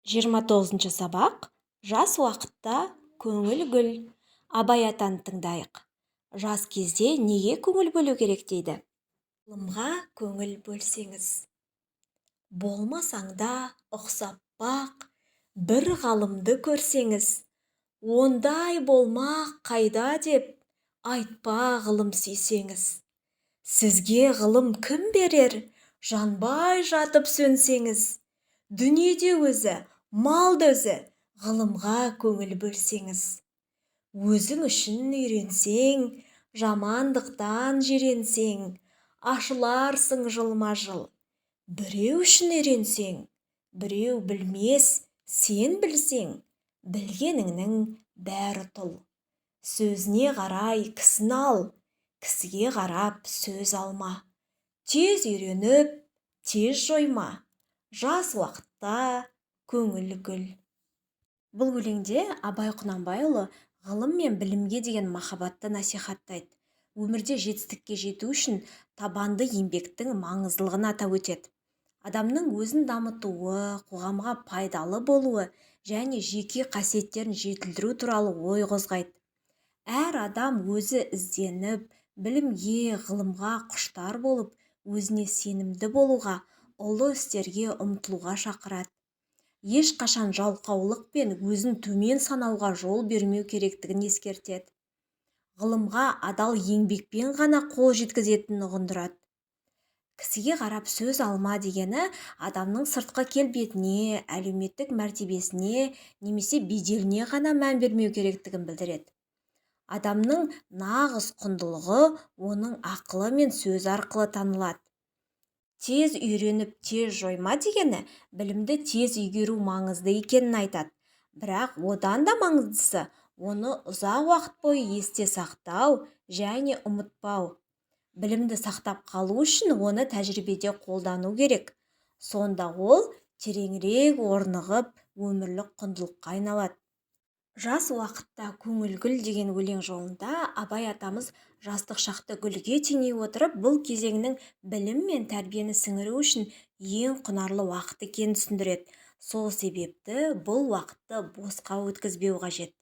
29-шы сабақ. Жас уақытта көңіл гүл. Абай атаны тыңдайық. Жас кезде неге көңіл бөлу керек дейді? Ғылымға көңіл бөлсеңіз. Болмасаңда ұқсап бақ, бір ғалымды көрсеңіз. Ондай болмақ қайда деп, айтпа ғылым сүйсеңіз. Сізге ғылым кім берер, жанбай жатып сөнсеңіз. Дүниеде өзі, малды өзі, ғылымға көңіл бөлсеңіз. Өзің үшін үйренсең, жамандықтан жиренсең, ашыларсың жылма-жыл. Біреу үшін үйренсең, біреу білмес, сен білсең, білгеніңнің бәрі тұл. Сөзіне қарай кісіні ал, кісіге қарап сөз алма. Тез үйреніп, тез жойма. Жас уақытта көңіл гүл. Бұл өлеңде Абай Құнанбайұлы ғылым мен білімге деген махаббатты насихаттайды. Өмірде жетістікке жету үшін табанды еңбектің маңыздылығын атап өтеді. Адамның өзін дамытуы, қоғамға пайдалы болуы және жеке қасиеттерін жетілдіру туралы ой қозғайды. Әр адам өзі ізденіп, білімге, ғылымға құштар болып, өзіне сенімді болуға, ұлы істерге ұмтылуға шақырады. Ешқашан жалқаулық пен өзін төмен санауға жол бермеу керектігін ескертеді. Ғылымға адал еңбекпен ғана қол жеткізетінін ұғындырады. Кісіге қарап сөз алма дегені адамның сыртқы келбетіне, әлеуметтік мәртебесіне немесе беделіне ғана мән бермеу керектігін білдіреді. Адамның нағыз құндылығы оның ақылы мен сөз арқылы танылады. Тез үйреніп, тез жойма дегені білімді тез игеру маңызды екенін айтады. Бірақ одан да маңыздысы оны ұзақ уақыт бойы есте сақтау және ұмытпау. Білімді сақтап қалу үшін оны тәжірибеде қолдану керек. Сонда ол тереңірек орнығып, өмірлік құндылыққа айналады. Жас уақытта көңіл гүл деген өлең жолында Абай атамыз жастық шақты гүлге теңей отырып, бұл кезеңнің білім мен тәрбиені сіңіру үшін ең құнарлы уақыт екенін түсіндіреді. Сол себепті бұл уақытты босқа өткізбеу қажет.